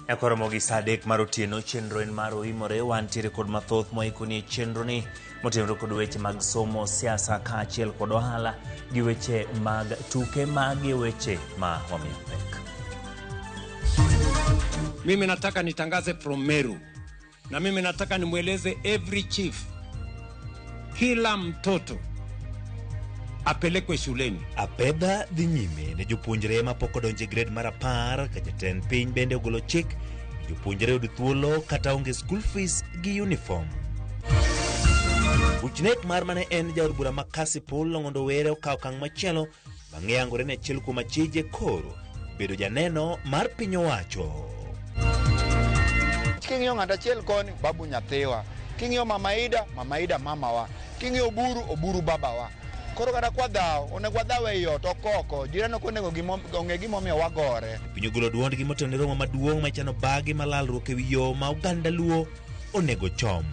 Ekoromogi sadek marotieno chenro en maro imore wantiere kod mathoth moikoni chenro ni motenore kod weche mag somo, siasa kaachiel kod ohala gi weche mag tuke magi weche ma wamiyo pek. Mimi nataka nitangaze from Meru, na mimi nataka nimweleze every chief, kila mtoto apelekwe shuleni. Apedha dhi nyime ne jopuonjre mapok odonje grade mar 10 ka jatend piny bende ogolo chik jopuonjre yud thuolo kata onge school fees gi uniform. Uchnek mar mane en jaod bura ma Kasipul Longondo Were okawo okang' machielo bang'e yangore ne achiel kuom achije koro bedo janeno mar piny owacho. King'iyo ng'ato achiel koni, babu nyathiwa. King'iyo Mama Ida mamawa. King'iyo Oburu babawa. Koro kata kwadhaw, onego wadhaw e ot okoko, jirano konego onge gimomiyo wagore. Piny ogolo duondgi motenore romo maduong' machano bagi malalruok ewi yo ma oganda Luo onego chom.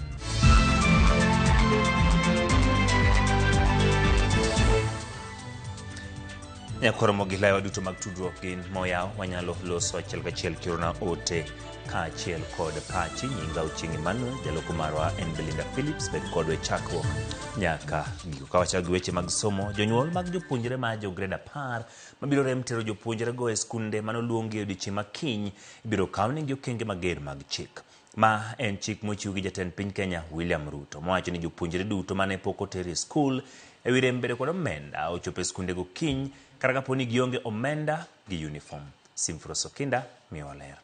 Ekoromogi layo duto mag tudruok gin moyaw wanyalo loso achiel kachiel kirona ote kaachiel kod pachi. Nyinga Oching' Emmanuel, jaloko marwa en Belinda Phillips, bed kodwa chakruok nyaka giko. Kawachal gi weche mag somo, jonyuol mag jopuonjre ma jo grade 10 mabiro rem tero jopuonjre go e skunde manoluongi odiochieng' ma kiny ibiro kaw negi okenge mager mag chik. Ma en chik mochiw gi jatend piny Kenya William Ruto mowacho ni jopuonjre duto mane pok oter e skul ewi rem bedo kod omenda ochopo e skunde go kiny kata kapo ni gionge omenda gi uniform. Simfros Okinda miyo ler.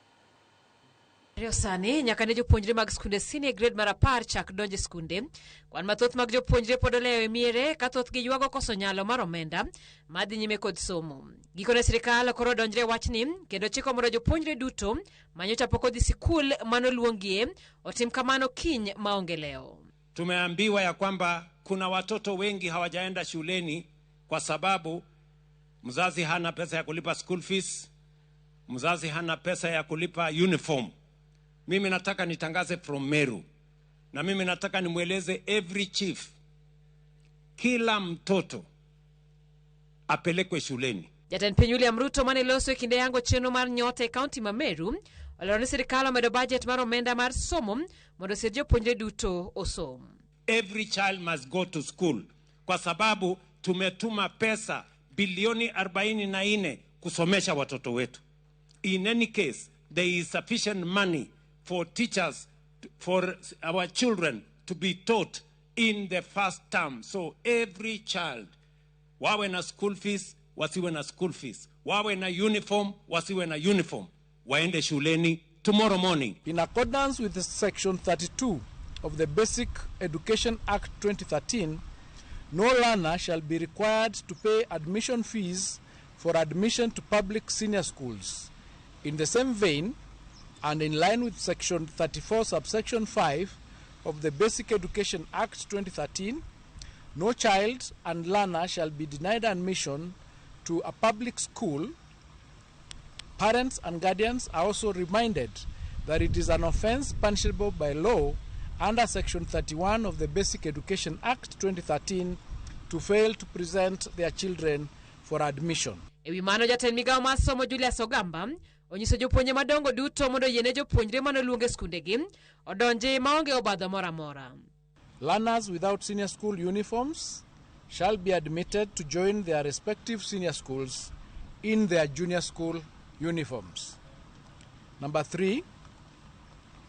Sani nyaka ne jopuonjre mag skunde senior grade mar 10 chak donje skunde. Kwan mathoth mag jopuonjre pod olewo e miere ka thoth gi ywago koso nyalo mar omenda madhi nyime kod somo. Gikone sirikal koro donjre wachni kendo chiko mondo jopuonjre duto manyocha pok odhi sikul manoluongie otim kamano kiny maonge leo. Tumeambiwa ya kwamba kuna watoto wengi hawajaenda shuleni kwa sababu mzazi hana pesa ya kulipa school fees, mzazi hana pesa ya kulipa uniform. Mimi nataka nitangaze from Meru, na mimi nataka nimweleze every chief, kila mtoto apelekwe shuleni. Jatend piny William Ruto mane loso kinde yango cheno mar nyote kaunti ma Meru olero ni sirikal omedo budget mar omenda mar somo mondo sir jopuonjre duto osom. Every child must go to school kwa sababu tumetuma pesa bilioni 44 kusomesha watoto wetu. In any case, there is sufficient money for teachers, for our children to be taught in the first term. So every child, wawe na school fees, wasiwe na school fees. Wawe na uniform, wasiwe na uniform. Waende shuleni tomorrow morning. In accordance with Section 32 of the Basic Education Act 2013, no learner shall be required to pay admission fees for admission to public senior schools. In the same vein, and in line with Section 34, subsection 5 of the Basic Education Act 2013, no child and learner shall be denied admission to a public school. Parents and guardians are also reminded that it is an offense punishable by law under Section 31 of the Basic Education Act 2013 to fail to present their children for admission. Ewi mano jatend migawo mar somo Julius Ogamba onyiso jopuonje madongo duto mondo yiene jopuonjre manoluonge skundegi odonje maonge obadho mora mora. Learners without senior school uniforms shall be admitted to join their respective senior schools in their junior school uniforms. Number 3,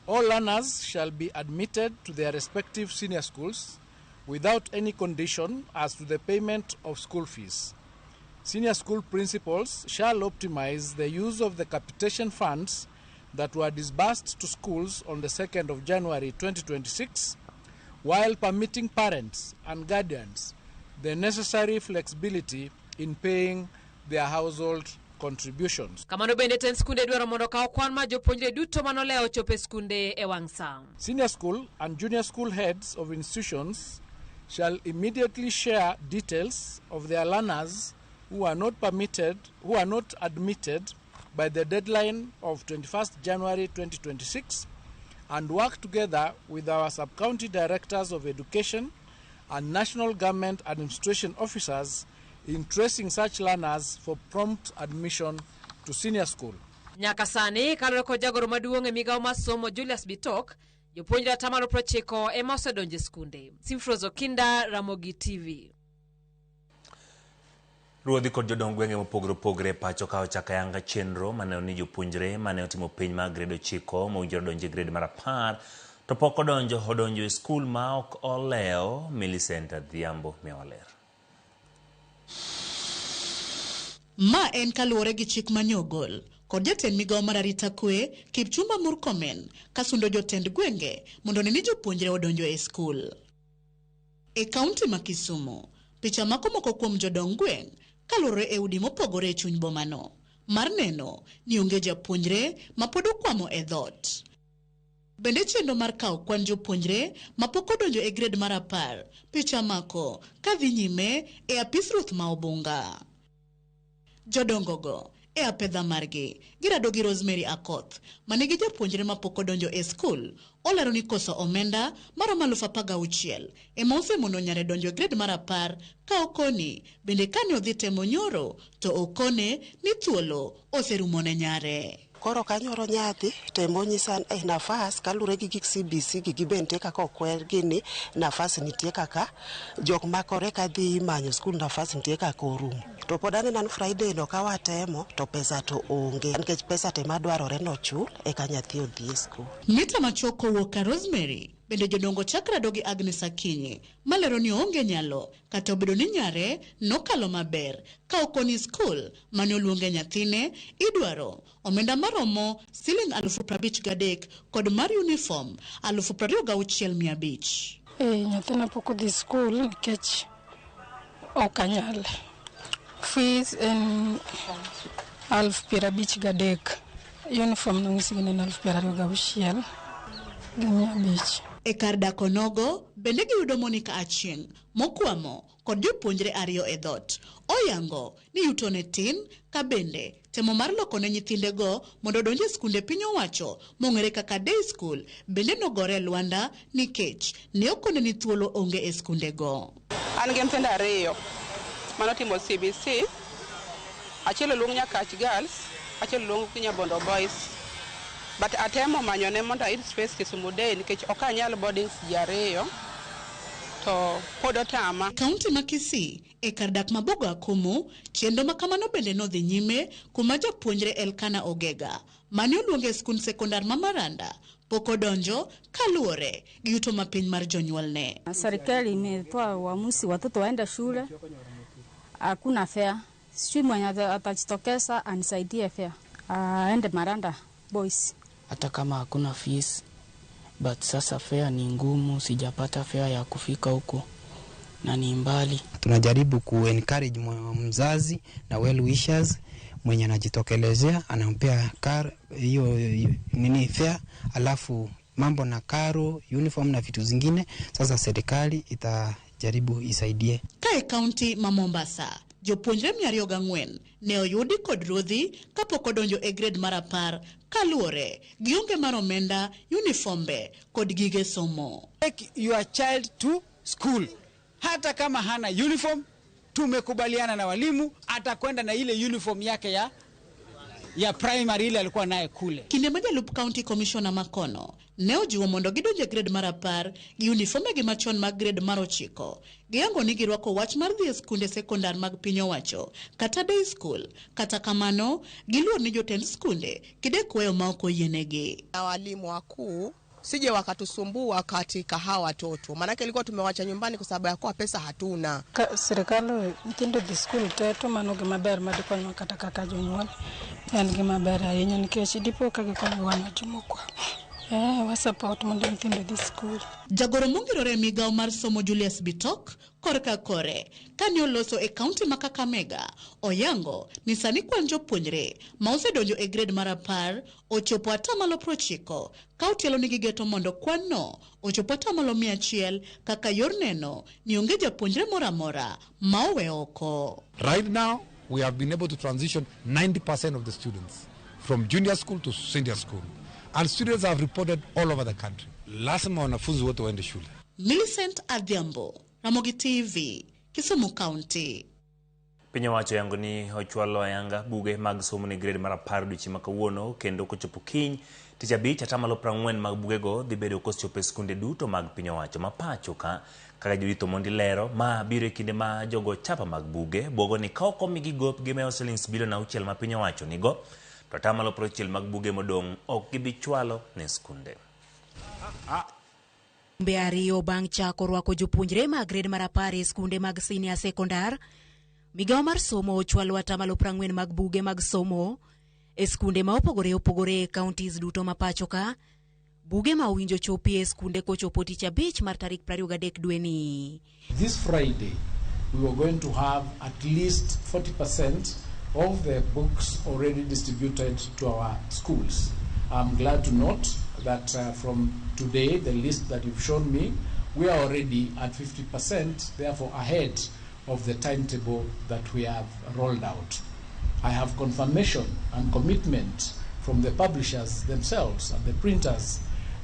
all learners shall be admitted to their respective senior schools without any condition as to the payment of school fees. Senior school principals shall optimize the use of the capitation funds that were disbursed to schools on the 2nd of January 2026, while permitting parents and guardians the necessary flexibility in paying their household contributions. Kamano bende ten skunde dwaro mondo kaw kwan ma jopuonjre duto manoleo chope skunde e wang' sa. Senior school and junior school heads of institutions shall immediately share details of their learners who are not admitted by the deadline of 21st January 2026 and work together with our sub-county directors of education and national government administration officers in tracing such learners for prompt admission to senior school. Nyaka sani kalore kod jagoro maduong' e migawo mar somo Julius Bitok, jopuonjre 90% ema osedonjo e skunde. Simfroz Okinda, Ramogi TV. Ruodhi kod jodong gwenge mopogore opogore pacho ka ochako yanga chenro mane ni jopuonjre mane otimo penj mag grade 9 mowinjore donjo e grade mar 10 to pok odonjo e skul ma ok olewo. Millicent Adhiambo miwaler. Ma en kaluwore gi chik manyogol kod jatend migawo mar arita kwe Kipchumba Murkomen kasundo jotend gwenge mondo ni jopuonjre odonjo e skul. E kaunti ma Kisumu, picha moko kuom jodong gweng' kaluwore e udi mopogore e chuny bomano mar neno ni onge japuonjre ma pod okwamo e dhot. Bende chenro mar kawo kwan jopuonjre ma pok odonjo e grade mar 10, picha mako kadhi nyime e apis ruoth ma Obunga. Jodongogo e apedha margi girado gi Rosemary Akoth manigi japuonjre ma pok odonjo e skul olero ni koso omenda maromo 16,000 ema osemono nyare donjo e grade mar 10 ka okoni bende kane odhi temo nyoro to okone ni thuolo oserumo ne nyare. Koro kanyoro nyathi temo nyisa nafas kalure gi gik CBC gi bente kaka okwer gini nafas nitie kaka jok makore ka dhi manyo skul nafas nitie kaka orum. To pod aneno Friday no ka watemo to pesa to onge nikech pesa te madwarore no chul e ka nyathi odhi e skul. Mita machoko wuok ka Rosemary bende jodongo chakrado gi Agnes Akinyi malero ni onge nyalo kata obedo ni nyare nokalo maber ka okoni skul mane oluonge nyathine idwaro omenda maromo siling 53,000 kod mar uniform 26,500. Nyathina pok odhi skul nikech ok anyal. Fees en 53,000. Uniform nong'isi ni 26,500. E kar dako nogo bende giyudo Monica Achieng' mokwamo kod jopuonjre 2 e dhot. Oyango ni yuto ne tin ka bende temo mar loko ne nyithindego mondo donje skunde piny owacho mong'ere kaka day school bende nogore Luanda nikech ne okone ni thuolo onge e skundego. An gi nyithindo 2 manotimo CBC, achiel oluong Nyakach Girls, achiel oluong Nyabondo Boys. But atemo manyone mondo ayud space Kisumu Day nikech ok anyal boardings ji 2 to pod otama. Kaunti ma Kisii e kar dak mabogo Akumu chenro makamano bende nodhi nyime kuma japuonjre Elkana Ogega mane oluonge skund sekondar ma Maranda pok odonjo kaluwore gi yuto mapiny mar jonyuolne. Serikali imetoa uamuzi watoto waende shule, hakuna fare. Sijui mwenye atajitokeza anisaidie fare aende Maranda Boys. Hata kama hakuna fees, but sasa fare ni ngumu, sijapata fare ya kufika huko na ni mbali. Tunajaribu ku-encourage mzazi na well wishers mwenye anajitokelezea anampea hiyo fare, alafu mambo na karo, uniform na vitu zingine sasa serikali itajaribu isaidie. Kae kaunti ma Mombasa jopuonjre 204 ne oyudi kod ruodhi kapok odonjo e grade mar 10 kaluwore gi onge mar omenda, uniformbe kod gige somo. Take your child to school. Hata kama hana uniform, tumekubaliana na walimu atakwenda na ile uniform yake ya primary ile alikuwa naye kule. Kinde majalup County Commissioner Makono ne ojiwo mondo gidonje grade mar 10 gi uniforme gi machon mag grade mar 9. Giyango ni girwako wach mar dhi e skunde sekondar mag piny owacho kata day school. Kata kamano giluor ni jotend skunde kidek weyo ma ok oyienegi. Walimu wakuu sije wakatusumbua katika hawa watoto, maanake ilikuwa tumewacha nyumbani kwa sababu ya kwa pesa hatuna. Serikali nyithindo dhi skul teto mano gima ber madikonyo kata kaka jonyuol en gima ber ahinya nikech dipo ka gikonyo wan jomoko. Support mondo nyithindo dhi skul. Jagoro mongirore migawo mar somo Julius Bitok korka kore kane oloso e kaunti ma Kakamega oyango ni sani kwan jopuonjre ma osedonjo e grade mar 10 ochopo 90% ka otielo nigi geto mondo kwan no ochopo 100% kaka yor neno ni onge japuonjre moramora ma owe oko. Right now we have been able to transition 90% of the students from junior school to senior school. And students have reported all over the country. Lazima wanafunzi wote waende shule. Millicent Adhiambo, Ramogi TV, Kisumu County. Piny owacho yango ni ochwalo ayanga buge mag somo ni grade mar 10 odiechieng' ma kawuono kendo kochopo kiny tich abich 40% mag bugego dhi bedo kochopo e skunde duto mag piny owacho ma pacho ka kaka Judith Omondi lero ma biro e kinde ma jogo chapa mag buge bogo ni ka ok omigi gopgi mewo shillings bilion 6 ma piny owacho nigo to 60% mag buge modong' ok gibi chwalo ne skunde. Jumbe ariyo bang' chako rwako jopuonjre mag grade mar 10 e skunde mag senior sekondar, Migawo mar somo ochwalo 40% mag buge mag somo e skunde ma opogore opogore e counties duto ma pacho ka. Buge ma owinjo chopi e skunde kochopo tich abich mar tarik 23 dwe ni. This Friday, we were going to have at least 40% of the books already distributed to our schools. I'm glad to note that from today, the list that you've shown me, we are already at 50%, therefore ahead of the timetable that we have rolled out. I have confirmation and commitment from the publishers themselves and the printers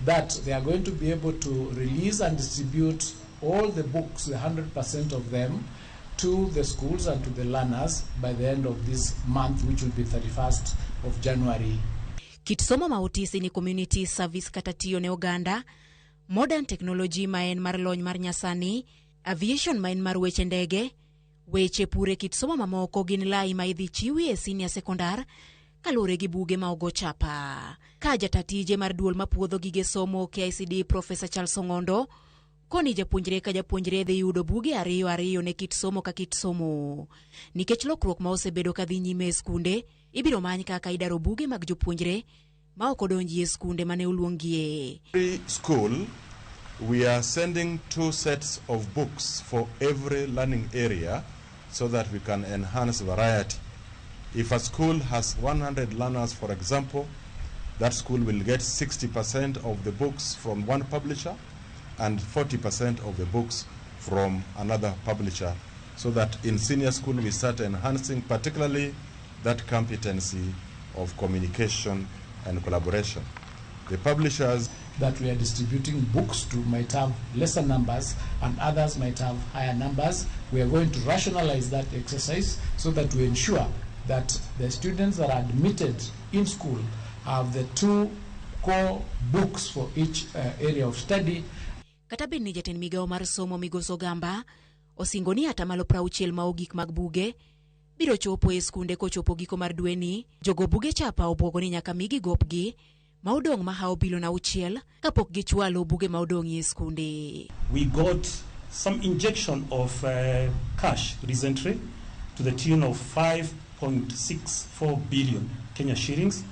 that they are going to be able to release and distribute all the books, the 100% of them, to the schools and to the learners by the end of this month, which will be 31st of January. Kit somo mautisi ni community service katatiyo ne Uganda, modern technology maen mar lony mar nyasani, aviation maen mar weche ndege, weche pure kit somo mamoko gin lai ma idhi chiwi e senior sekondar kalure gi buge ma ogo chapa. Ka jatatije mar duol mapuodho gige somo KICD Professor Charles Ongondo koni japuonjre ka japuonjre dhi yudo buge ariyo ne kit somo ka kit somo. Nikech lokruok ma osebedo ka dhi nyime e skunde, ibiro many kaka idaro buge mag jopuonjre ma ok odonji e skunde mane oluongie. Every school, we are sending 2 sets of books for every learning area so that we can enhance variety. If a school has 100 learners, for example, that school will get 60% of the books from one publisher and 40% of the books from another publisher, so that in senior school we start enhancing particularly that competency of communication and collaboration. The publishers that we are distributing books to might have lesser numbers and others might have higher numbers. We are going to rationalize that exercise so that we ensure that the students that are admitted in school have the 2 core books for each area of study. Kata ni jatend migawo mar somo Migoso Gamba osingo ni 60% ma ogik mag buge biro chopo e skunde kochopo giko mar dwe ni. Jogo buge chapa obwogo ni nyaka migi gopgi ma odong' ma hao bilion 6 kapok gichwalo buge ma odong' e skunde. We got some injection of cash recently to the tune of 5.64 billion Kenya shillings.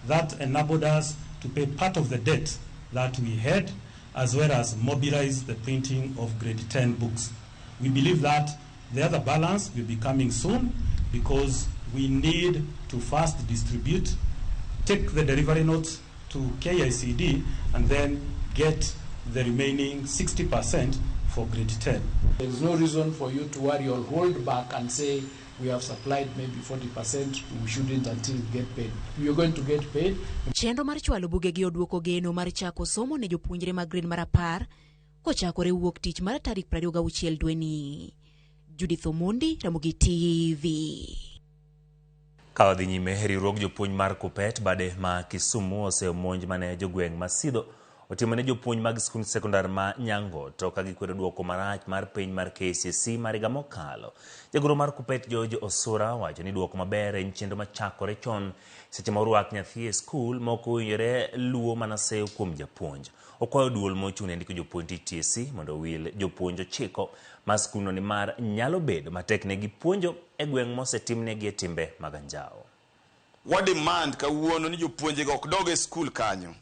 That enabled us to pay part of the debt that we had, as well as mobilize the printing of grade 10 books. We believe that the other balance will be coming soon because we need to first distribute, take the delivery notes to KICD, and then get the remaining 60% for grade 10. There is no reason for you to worry or hold back and say we have supplied maybe 40%, we shouldn't until we get paid. We are going to get paid. Chenro mar chwalo buge gi oduoko geno mar chako somo ne jopuonjre mag grade mar 10 kochakore wuok tich mar tarik 26 dwe ni. Judith Omondi, Ramogi TV. Ka odhi nyime riwruok jopuonj mar Kuppet bade ma Kisumu osemonj mane jogweng' Masido otimo ne jopuonj mag skul sekondar ma Nyango to ka gikwedo duoko marach mar piny mar KCSE mar higa mokalo. Jagoro mar Kuppet George Osura wacho ni duoko maber en chenro machakore chon seche ma orwak nyathi e skul moko owinjore luwo mana seyo kuom japuonj. Okwayo duol mochung' ne ndiko jopuonj TSC mondo wil jopuonj ochiko ma skulno ni mar nyalo bedo matek ne gi puonjo e gweng' mosetimnegi e timbe mag anjawo. Wa demand kawuono ni jopuonje go ok dog e skul kanyo.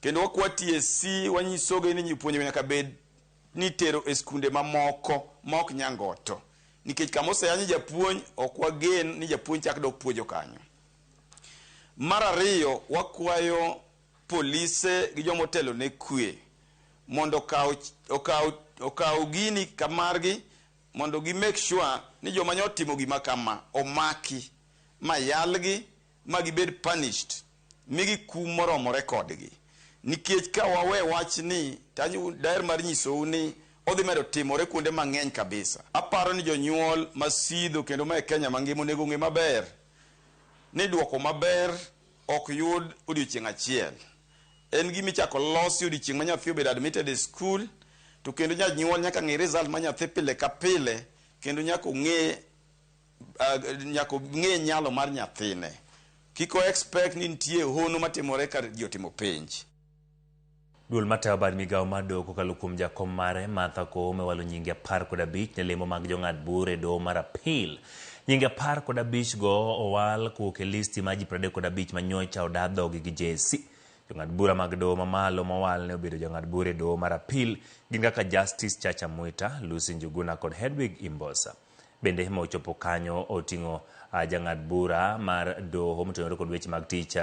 Kendo wakwa TSC wanyisoge ni jopuonje nyaka bed ni tero e skunde mamoko ma ok Nyangoto. Nikech kama oseyanyo japuonj ok wagen ni japuonj chak dog puonjo kanyo. Mar ariyo wakwayo polise gi jomotelo ne kwe mondo okaw gini kamargi mondo gi make sure ni joma nyotimo gima kama omaki mayalgi magibed punished migi kum moromore kodgi. Nikech ka wawe wach ni tanyu daer mar nyisou ni odhi medo timore kuonde mang'eny kabisa. Aparo ni jonyuol masidho kendo ma e Kenya mangima onego ng'e maber ni duoko maber ok yud odiochieng' achiel. En gima ichako losi odiochieng' ma nyathi obed admitted e school, to kendo janyuol nyaka ng'e result ma nyathi pile ka pile, kendo nyaka ng'e nyalo mar nyathine. Kiko expect ni nitie hono matimore ka ji otimo penj. Duol matao bad migao mado kokalo kuom jakom mare Martha Koome walo nyinge 15 ne lemo mag jong'ad bura e doho mar appeal. Nyinge 15 go owal kuok e listi ma ji 35 manyocha odadhogi gi JSC. Jong'ad bura mag doho mamalo mowal ne obedo jong'ad bura e doho mar appeal gin kaka Justice Chacha Mwita, Lucy Njuguna kod Hedwig Imbosa. Bende ma ochopo kanyo oting'o jang'ad bura mar doho motenore kod weche mag tich,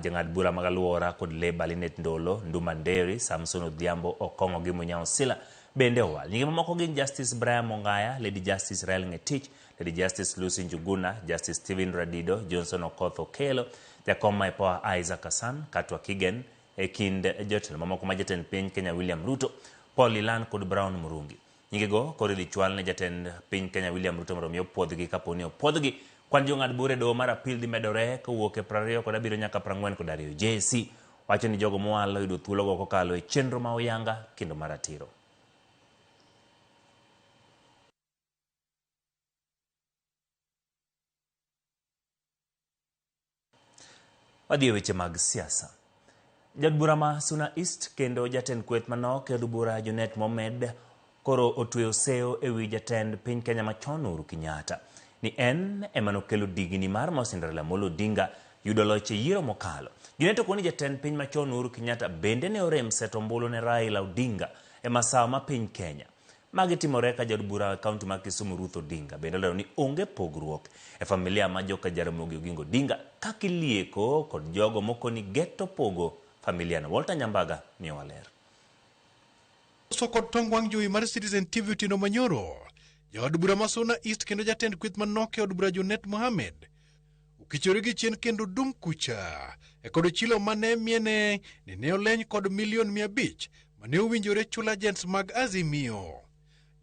jang'ad bura mag alwora kod leba Linet Ndolo, Nduma Nderi, Samson Odhiambo, Okongo gi Munyao Sila bende owal. Nyinge mamoko gin Justice Brian Mongaya, Lady Justice Rael Ngetich, Lady Justice Lucy Njuguna, Justice Stephen Radido, Johnson Okoth Okelo, jakom ma Ipoa Isaac Hassan, Katwa Kigen, kind jotelo mamoko ma jatend piny Kenya William Ruto, Paul Lilan kod Brown Murungi. Nyinge go koro dhi chwal ne jatend piny Kenya William Ruto mondo mi opwodhgi kaponi opwodhgi. Kwan jong'ad bura e doho mar appeal dhi medore kowuok e 27 nyaka 42. JSC wacho ni jogo mowalo yudo thuolo go kokalo e chenro ma oyanga kendo maratiro. Wadhi e weche mag siasa. Jad bura ma Suna East kendo jatend kweth manok e od bura Junet Mohamed koro otweyo seo e wi jatend piny Kenya machon Uhuru Kenyatta ni en ema nokelo digni mar Mosindra Amolo Odinga yudo loch e yiero mokalo. Junet okoni jatend piny machon Uhuru Kenyatta bende ne orem seto ombulu ne Raila Odinga e masawa ma piny Kenya. Magi timore ka jad bura kaunti ma Kisumu Ruth Odinga bende olero ni onge pogruok e familia ma joka Jaramogi Oginga Odinga kakilieko kod jogo moko ni geto pogo familia na. Walter Nyambaga ni waler. Sokot tongwang jui mar Citizen TV tino manyoro. Jaod bura ma Suna East kendo jatend kweth manok e od bura Junet Mohamed ukichore gi chien kendo dum kucha e kod chilo mane miene ni ne oleny kod $500,000 mane owinjore chula agents mag Azimio.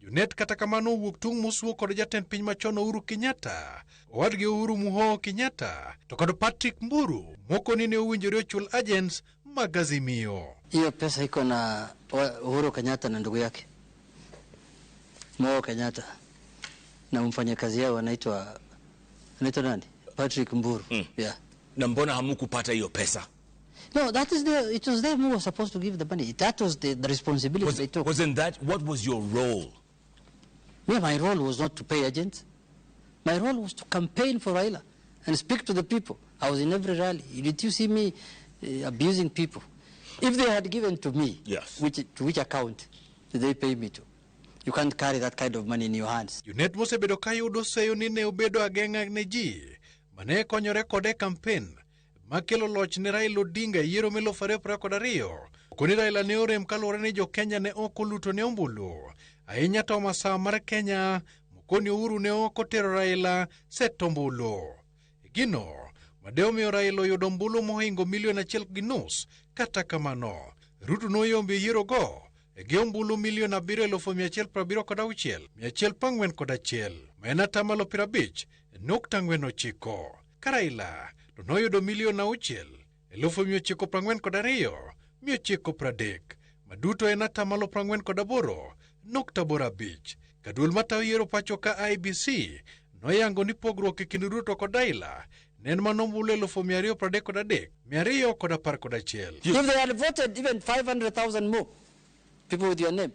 Junet kata kamano wuok tung mosuo kod jatend piny machon Uhuru Kenyatta, owadgi Uhuru Muho Kenyatta to kod Patrick Mburu moko ni ne owinjore chul agents mag Azimio. Hiyo pesa iko na Uhuru Kenyatta na ndugu yake Muho Kenyatta na mfanyakazi yao anaitwa nani? Patrick Mburu. Yeah. Na mbona hamukupata hiyo pesa? No, it was them who were supposed to give the money. That was the responsibility they took. Wasn't that, what was your role? Yeah, my role was not to pay agents. My role was to campaign for Raila and speak to the people. I was in every rally. Did you see me abusing people? If they had given to me, yes, to which account did they pay me to? You can't carry that kind of money in your hands. Junet mosebedo ka yudo seyo ni ne obedo ageng'a ne ji mane konyore kode campaign makelo loch ne Raila Odinga yiero 2022. Koni Raila ne orem kaluwore ni jo Kenya ne ok oluto ne ombulu. Ahinya to masawa mar Kenya mokoni Uhuru ne ok otero Raila seto ombulu. Gino madeo miyo Raila yudo ombulu mohingo $1.5 kata kamano. Ruto noyombe yiero go gi ombulu $7,176,141 ma en atamalo 50.49. Raila to noyudo $6,942,930 maduto en atamalo 48.85. Kaduol matayo yiero pacho ka IBC noyango ni pogruok e kind Ruto kod Raila nen manombulu 233,211. If they had voted even 500,000 more people with your name,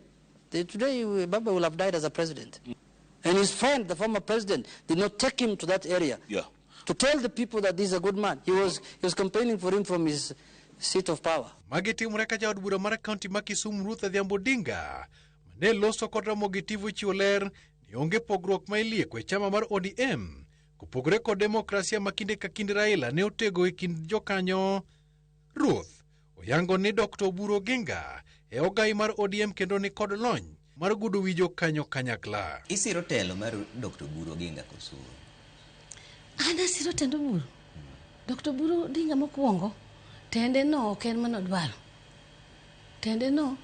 today Baba will have died as a president. And his friend, the former president, did not take him to that area to tell the people that this is a good man. He was campaigning for him from his seat of power. Magiti mureka jaod bura mar county ma Kisumu Ruth Odinga mane loso kod Ramogi TV chiwo ler ni onge pogruok ma ilieko e chama mar ODM kopogore kod demokrasia ma kinde ka kinde Raila ne otego e kind jokanyo. Ruth oyango ni Dr. Oburu Oginga e ogai mar ODM kendo ni kod lony mar gudo wijo kanyo kanyakla. Isiro telo mar Dr. Oburu Oginga koso? Ana siro tendo Oburu. Dr. Oburu Oginga mokwongo tende no ok en mano dwaro. Tende no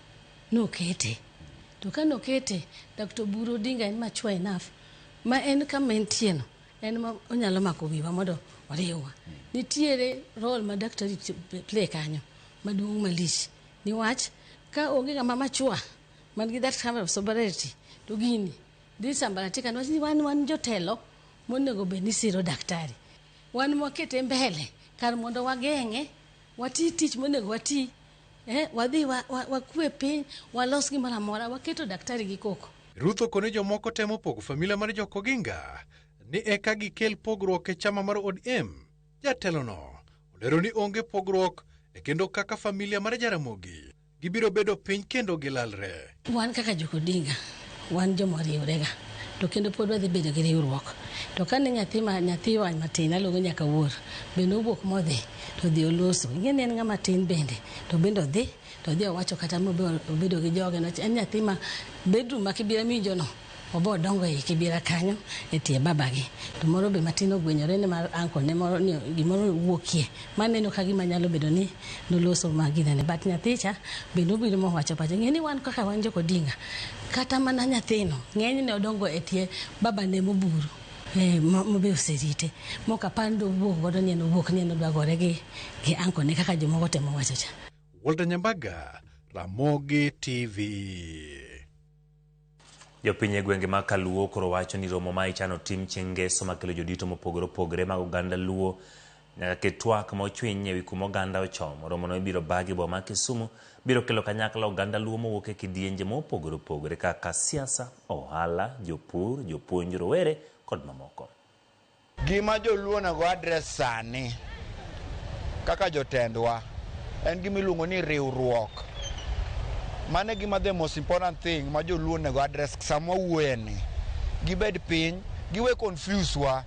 kete. to kano kete Dr. Buru Odinga en mature enough ma en kama entieno en ma onyalo mako wiwa mondo oriwa. Nitiere role ma daktari play kanyo maduong' malich niwach ka onge ng'ama machua man gi that kind of sobriety to gini dhi sambaratika niwach ni wan jotelo monego bed ni siro daktari, wan mwakete mbele kar mondo wageng'e wati tich monego wati wadhi wakwe piny walos gimoro amora waketo daktari gi koko. Ruth okone jomoko temo pogo familia mar Jokoginga ni eka gikel pogruok e chama mar ODM. Jatelono olero ni onge pogruok e kendo kaka familia mar Jaramogi gibiro bedo piny kendo gilalre. Wan kaka Jokoginga wan joma riwrega to kendo pod wadhi bedo gi riwruok. To kane nyathi wany matin aluongo nyaka wuor bende owuok modhi to dhi oloso. Ing'e ni en ng'ama tin bende to bende odhi to dhi owacho kata mobedo gi joge en nyathi ma bedroom ma kibira minjono obo dongo e kibira kanyo e tie babagi to moro be matin ogwenyore ne mar uncle ne moro ni gimoro wuokie maneno ka gima nyalo bedo ni noloso magine ne but nyathicha bende obiro mowacho pache. Ng'e ni wan kaka wan Jokoginga kata mana nyathino ng'eny ne odongo e tie baba ne moburu mobe oserite moka pando wuok godo ni wuok ni odwa gore gi uncle ne kaka jomoko temo wacho cha. Walter Nyambaga, Ramogi TV. Jopiny e gwenge ma Kaluo koro wacho ni romo ma ichano tim chieng' ngeso makelo jodito mopogore opogore mag oganda Luo nyaka ket twak ma ochwiny e wi kuma oganda ochomo. Romono ibiro bagi boma ma Kisumu biro kelo kanyakla oganda Luo mowuok e kidienje mopogore opogore kaka siasa, ohala, jopur, jopuonj, rowere kod mamoko. Gima joluo nego address sani kaka jotendwa en gima iluongo ni riwruok. Mane gima the most important thing ma joluo nego address sama wuoyeni. Gibed piny, giwe confuse wa.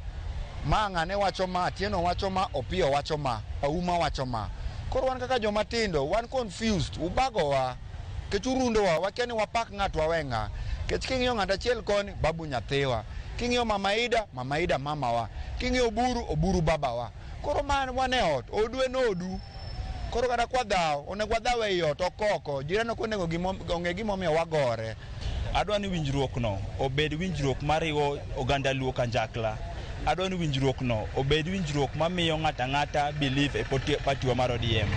Ma ng'ane wacho ma, Tieno wacho ma, Opiyo wacho ma, Auma wacho ma. Koro wan kaka joma tindo, wan confused, ubago wa, kech urundo wa, wakia ni wapak ng'at wawenga. Kech king'iyo ng'at achiel koni, babu nyathiwa. King'iyo Mama Ida mama wa. King'iyo Oburu baba wa. Koro man wane ot, odu en odu. Koro kada kwa dhao, onego wadhaw e ot okoko, jirano konego onge gimomiyo wagore. Adwa ni winjruok no obed winjruok mariwo oganda Luo kanjakla. Adwa ni winjruok no obed winjruok mamiyo ng'ata believe e partiwa mar ODM.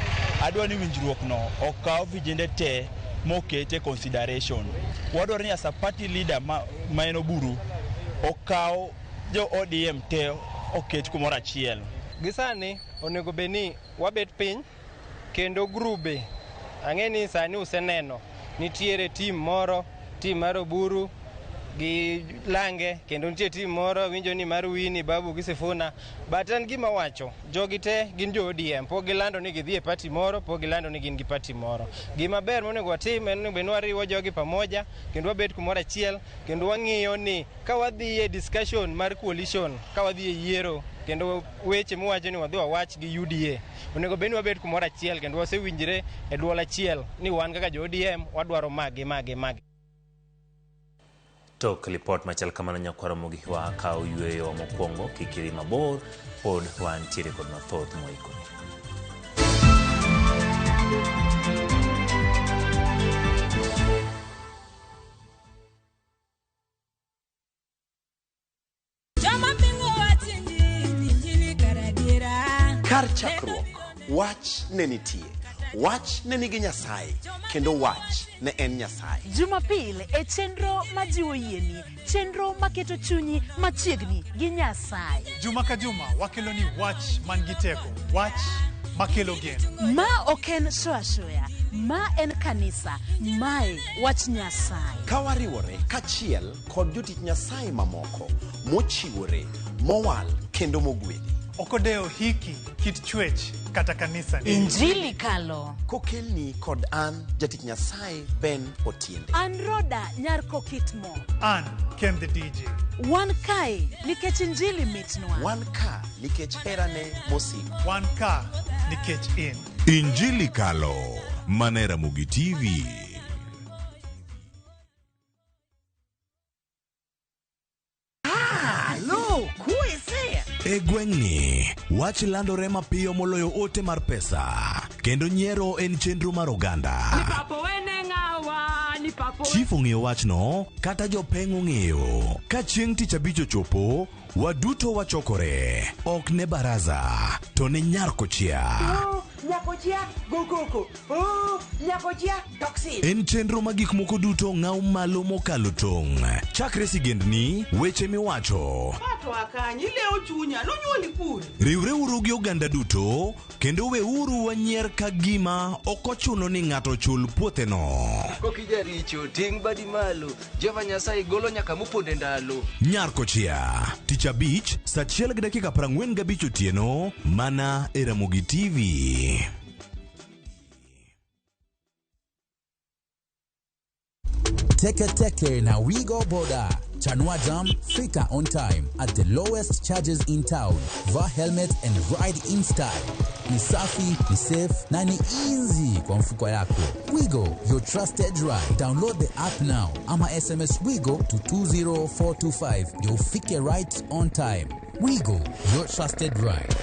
Adwa ni winjruok no okaw vijende te mokete consideration. Wadwaro ni as a party leader ma en Oburu okaw jo ODM te oket kumoro achiel. Gisani onego beni wabet piny kendo grube ang'eni sani useneno nitiere tim moro, tim mar Oburu gi Lange, kendo nitie tim moro winjo ni mar Winnie Babu gi Sifuna, but an gima wacho jogi te gin jo ODM, pok gilando ni gidhi e party moro, pok gilando ni gin gi party moro. Gima ber monego watim en ni wariwo jogi pamoja kendo wabet kumoro achiel kendo wang'iyo ni ka wadhi e discussion mar coalition, ka wadhi e yiero kendo weche mwacho ni wadhi wawach gi UDA, onego beni wabet kumoro achiel kendo wasewinjre e duol achiel ni wan kaka jo ODM wadwaro magi. Tok lipot machal kamano nyakwara mogi wa kao yweyo mokwongo kikiri mabor pod wantiere kod mathoth moikoni. Kar chakruok, wach ne nitie. Wach ne nigi Nyasaye, kendo wach ne en Nyasaye. Jumapil e chenro majiwo yieni, chenro maketo chunyi machiegni gi Nyasaye. Juma ka juma wakelo ni wach man gi teko, wach makelo geno. Ma oken shoya, ma en kanisa, mae wach Nyasaye. Kawariwore kachiel kod jotich Nyasaye mamoko, mochiwore, mowal kendo mogwedhi. Okodeo hiki kit chwech kata kanisa ni. Injili kalo. Kokelni kod an jatich Nyasaye Ben Otiende. An Roda Nyarko Kitmo. An Ken the DJ. Wan kai nikech injili mitnwa. Wan ka nikech herane mosiko. Wan ka nikech in. Injili kalo. Manera Mugi TV. E gweng'ni, wach landore mapiyo moloyo ote mar pesa, kendo nyiero en chenro mar oganda. Chief ong'eyo wachno kata jopeng' ong'eyo. Ka chieng' tich abich ochopo, waduto wachokore. Ok ne baraza, to ne Nyarkochia. Nyakochia gokoko. Nyakochia toxin. En chenro ma gik moko duto ng'aw malo mokalo tong'. Chakre sigendni, weche miwacho. Pato akanyi leo chunya nonyuoli pur. Riwre uru gi oganda duto, kendo weuru wanyier ka gima ok ochuno ni ng'ato chul puotheno. Kokija richo ting' badi malo, Jehova Nyasaye golo nyaka moponde ndalo. Nyarkochia, tich abich, saa 1:45 otieno, mana e Ramogi TV. Teke na Wigo Boda. Chanua Jam, fika on time at the lowest charges in town. Vaa helmet and ride in style. Ni safi, ni safe, na ni easy kwa mfuko yako. Wigo, your trusted ride. Download the app now. Ama SMS Wigo to 20425. You'll fike right on time. Wigo, your trusted ride.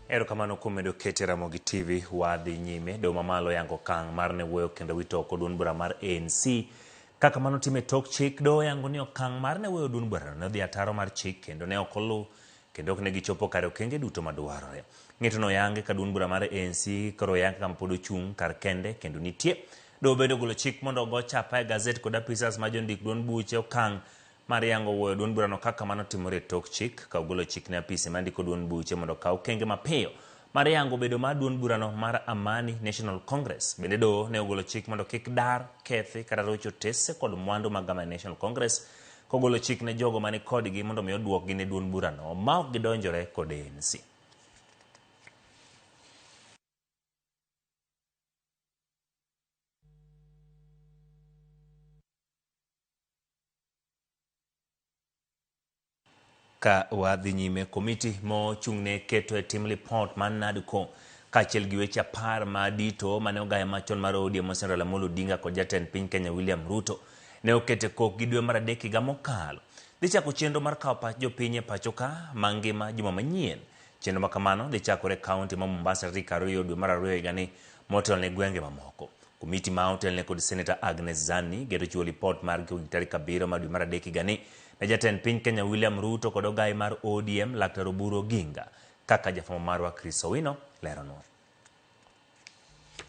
Erokamano kuom medo kete Ramogi TV wadhi nyime do mamalo yango kang mar ne wuoyo kendo wito oko duond bura mar ANC kaka mano time tok chik do yango ni okang mar ne wuoyo duond bura ne dhi ataro mar chik kendo ne okolu kendo ok ne gichopo kare okenge duto madwarore. Ng'eto no yange ka duond bura mar ANC koro yange kam pod ochung' kar kende kendo nitie do bedo golo chik mondo go chapa e gazet kod apisas ma jondik duond buche okang mar yango wuoyo duond burano kaka mano timore tok chik ka ogolo chik ne apise mandiko duond buche mondo kaw kenge mapiyo mar yango bedo mar duond burano mar Amani National Congress. Bende do ne ogolo chik mondo kik dar kethi kata rocho tese kod mwandu mag Amani National Congress kogolo chik ne jogo mani kodgi mondo mi oduok gi ne duond burano ma ok gidonjore kod ANC. Ka wadhi nyime komiti mochung'ne keto e tim report man NADCO kaachiel gi weche 10 madito mane ogaya machon mar ODM Senator Amolo Odinga kod jatend piny Kenya William Ruto ne okete kok gi dwe mar adek higa mokalo. Dhi chako chenro mar kawo pach jopiny e pacho ka mangima juma manyien. Chenro ma kamano dhi chakore kaunti ma Mombasa tarik 2 dwe mar 2 higani motel ne gwenge mamoko. Komiti ma otel ne kod Senator Agnes Zani gedo chiwo report mar tarik 7 dwe mar adek higani ne jatend piny Kenya William Ruto kod ogai mar ODM Laktar Oburu Oginga kaka jafamo marwa Chris Owino leronwa.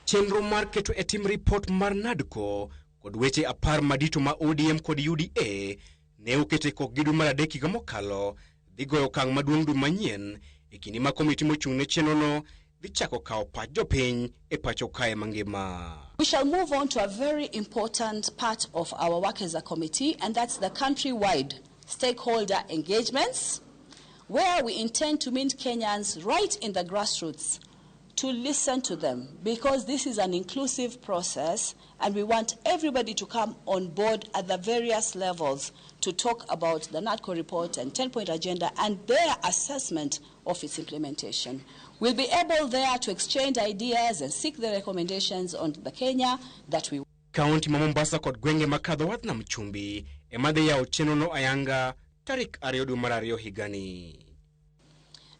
Chenro mar keto e tim report mar NADCO kod weche 10 madito ma ODM kod UDA ne okete kok gi dwe mar adek higa mokalo dhi goyo okang' maduong' dwe manyien e kinde ma komiti mochung' ne chenrono dhi chako kawo pach jopiny e pacho kae mangima. We shall move on to a very important part of our work as a committee, and that's the country-wide stakeholder engagements, where we intend to meet Kenyans right in the grassroots to listen to them, because this is an inclusive process and we want everybody to come on board at the various levels to talk about the NADCO report and 10-point agenda and their assessment of its implementation. We'll be able there to exchange ideas and seek the recommendations on the Kenya that we... County ma Mombasa kod gwenge makadho wath nam chumbi emadhi yawo chenrono ayanga tarik 2 dwe mar 2 higani.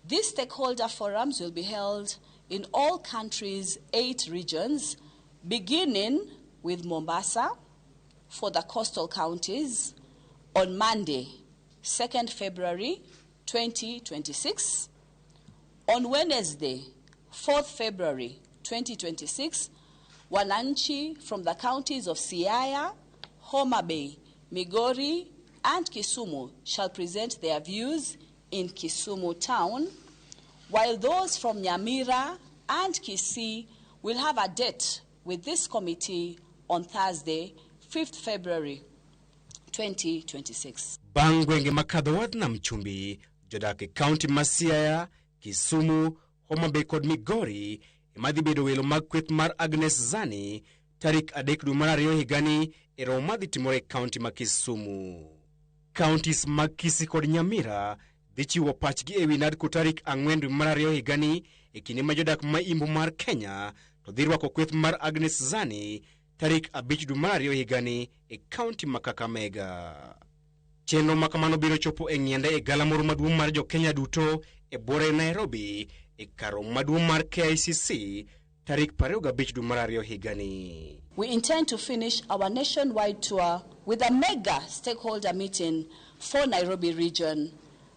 These stakeholder forums will be held in all countries' 8 regions, beginning with Mombasa for the coastal counties on Monday, 2nd February 2026. On Wednesday, 4th February 2026, Wananchi from the counties of Siaya, Homa Bay, Migori, and Kisumu shall present their views in Kisumu town, while those from Nyamira and Kisii will have a date with this committee on Thursday, 5th February 2026. Bang gwenge makadho wath nam chumbi, jodak e county ma Siaya, Kisumu, Homa Bay kod Migori emadhi bedo welo mag kweth mar Agnes Zani tarik 3 dwe mar 2 higani e romo madhi timore e county ma Kisumu. Counties mag Kisii kod Nyamira dhi chiwo pachgi e wi NADCO tarik 4 dwe mar 2 higani e kinde ma jodak ma imbo mar Kenya to dhi rwako kweth mar Agnes Zani tarik 5 dwe mar ariyo higani e kaunti ma Kakamega. Chenro makamano biro chopo e ng'iende e galamoro maduong' mar jo-Kenya duto e bore Nairobi e karo maduong' mar KICC tarik 25 dwe mar ariyo higani. We intend to finish our nationwide tour with a mega stakeholder meeting for Nairobi region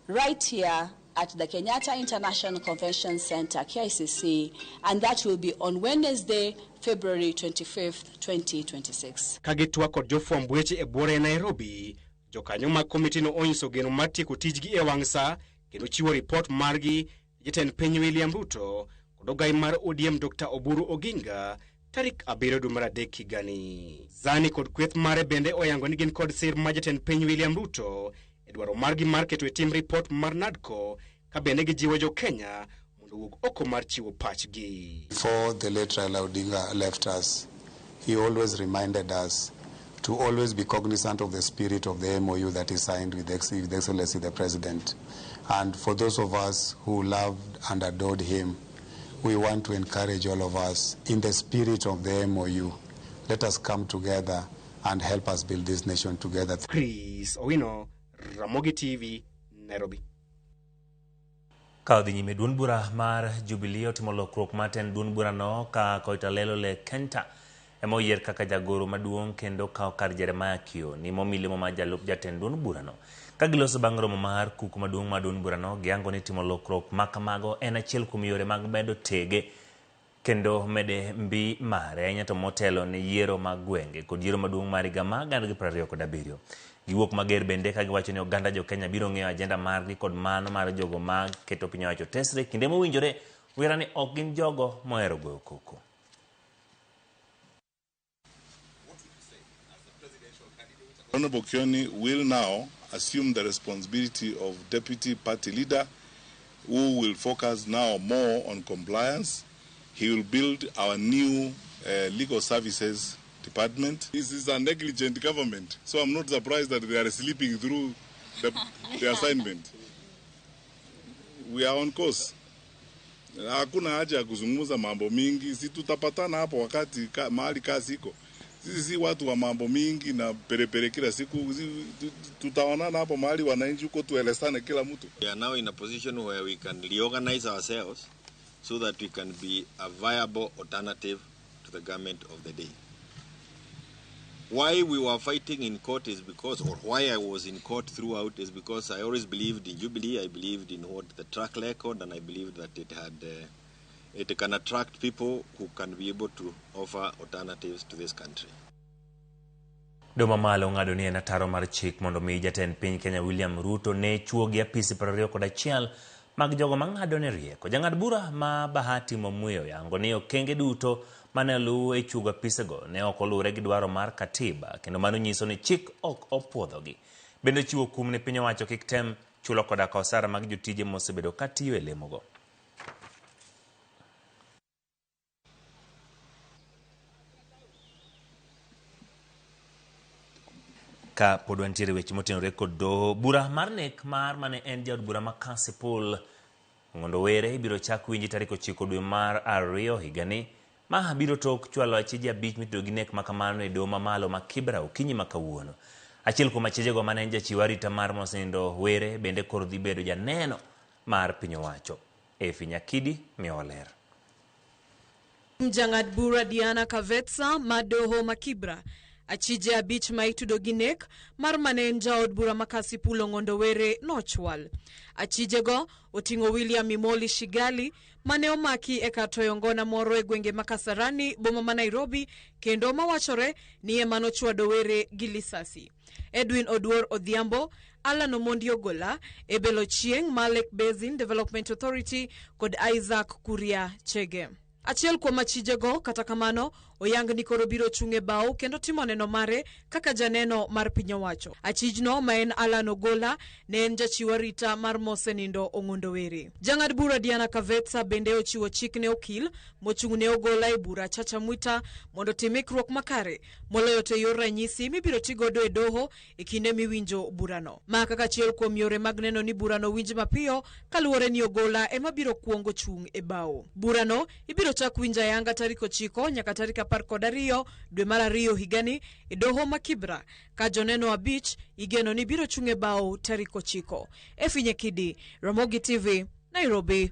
right here at the Kenyatta International Convention Center, KICC, and that will be on Wednesday, February 25th, 2026. Kagitwa kod jofwamb weche e bore Nairobi, jokanyo mag komiti no onyiso geno mar tieko tijgi e wang' sa kendo chiwo ripot margi jatend piny William Ruto kod ogai mar ODM Dr. Oburu Oginga tarik 7 dwe mar adek higani. Zani kod kweth mare bende oyango ni gin kod sir ma jatend piny William Ruto e dwaro margi mar keto e tim ripot mar NADCO ka bende gijiwo jo-Kenya mondo wuog oko mar chiwo pachgi. Before the late Raila Odinga left us, he always reminded us to always be cognizant of the spirit of the MOU that he signed with Excellency the President. And for those of us who loved and adored him, we want to encourage all of us in the spirit of the MOU. Let us come together and help us build this nation together. Chris Owino, Ramogi TV, Nairobi. Kaodhi nyime duond bura mar Jubilee otimo lokruok maten duond bura no ka Koitalelo Le Kenta ema oyier kaka jagoro maduong' kendo kao kar Jeremiah Kio ni momilimo ma jalup jatend duond bura no. Ka giloso bang' romo mar kuku maduong' ma duond bura no, giango ni timo lokruok makamago en achiel kuom yore mag medo tege kendo mede mbi mare ahinya to motelo ne yiero mag gwenge kod yiero maduong' mar higa mag 2027. Giwuok mager bende ka giwacho ni oganda jo-Kenya biro ng'eyo ajenda margi kod mano mar jogo mag keto piny owacho tesre kinde mowinjore wera ni ok gin jogo mohero goyo koko. Honorable Kioni will now assume the responsibility of deputy party leader, who will focus now more on compliance. He will build our new legal services department. This is a negligent government, so I'm not surprised that they are sleeping through the assignment. We are on course. Hakuna haja ya kuzungumza mambo mingi, si tutapatana hapo wakati mahali kazi iko. Sisi si watu wa mambo mingi na perepere kila siku, tutaonana hapo mahali wananchi huko tuelezane kila mtu. We are now in a position where we can reorganize ourselves so that we can be a viable alternative to the government of the day. Why we were fighting in court is because, or why I was in court throughout, is because I always believed in Jubilee. I believed in what the track record, and I believed that it can attract people who can be able to offer alternatives to this country. Doma malo ng'ado ni en ataro mar chik mondo mi jatend piny Kenya William Ruto ne chuogi apisi 21 mag jogo mang'ado ne rieko. Jang'ad bura ma Bahati Momweyo yango ni okenge duto mane luwo e chuogo apisego ne ok oluwre gi dwaro mar katiba, kendo mano nyiso ni chik ok opuodhogi. Bende chiwo kum ne piny owacho kik tem chulo koda osara mag jotije mosebedo katiyo e lemogo. Ka pod wantiere weche motenore kod doho, bura mar nek mar mane en jaod bura ma Kasipul Ng'ondo Were ibiro chak winji tarik 9 dwe mar ariyo higani, ma biro tok chwalo achije 5 mitiyo gi nek makamano e doho mamalo ma Kibra okinyi ma kawuono. Achiel kuom achijego mane en jachiw arita mar mosindo Were bende koro dhi bedo janeno mar piny owacho. Efi Nyakidi miyo ler. Jang'ad bura Diana Kavetsa ma doho ma Kibra achije 5 ma itudo gi nek mar mane en jaod bura ma Kasipul Ng'ondo Were nochwal. Achijego oting'o William Imoli Shigali mane omaki e katoyo ngona moro e gwenge ma Kasarani, boma ma Nairobi, kendo mawachore ni ema nochwado Were gi lisasi. Edwin Oduor Odhiambo, Alan Omondi Ogola, Ebelo Chieng ma Lake Basin Development Authority kod Isaac Kuria Chege. Achiel kuom achijego kata kamano oyang ni koro biro chunge bao kendo timo neno mare kaka janeno mar piny owacho. Achijno ma en Alan Ogola ne en jachiw arita mar mosenindo Ng'ondo Were. Jang'ad bura Diana Kavetsa bende ochiwo chik ne okil mochung'ne Ogola e bura Chacha Mwita mondo tim ikruok makare moloyo to yor ranyisi mibiro tigodo e doho e kinde miwinjo burano. Ma kaka achiel kuom yore mag neno ni burano winj mapiyo kaluwore ni Ogola ema biro kuongo chung' e bao. Burano ibiro chak winja yanga tarik 9 nyaka tarik 12 dwe mar ariyo higani e doho ma Kibra ka joneno abich igeno ni biro chunge bao tarik 9. Efinye Kidi, Ramogi TV, Nairobi.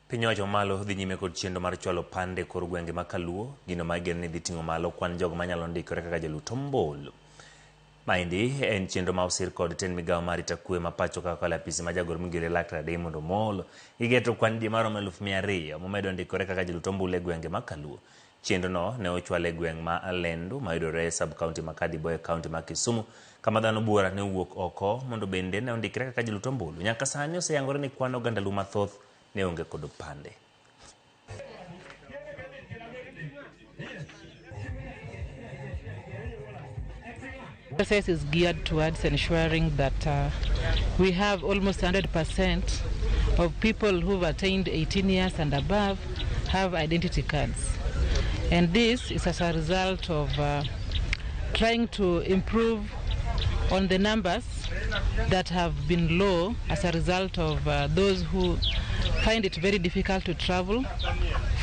Piny owacho malo dhi nyime kod chenro mar chwalo pande kor gwenge ma Kaluo, gino ma igeno ni dhi ting'o malo kwan jogo manyalo ndikore kaka jalut ombulu. Maendi en chenro ma osir kod ten migawo mar rito kwe ma pacho kaka apisi ma jagoro migire Laktar Raymond Omolo igeto kwan ji maromo 200,000 momedo ndikore kaka jalut ombulu e gwenge ma Kaluo. Chenro no ne ochwal e gweng' ma Alendu ma yudore e sub county ma Kadibo e county ma Kisumu, kama dhano buora ne owuok oko mondo bende ne ondikre kaka jalut ombulu. Nyaka sani oseyangore ni kwan oganda Luo mathoth ne onge kod pande. The process is geared towards ensuring that we have almost 100% of people who've attained 18 years and above have identity cards. And this is as a result of trying to improve on the numbers that have been low as a result of those who find it very difficult to travel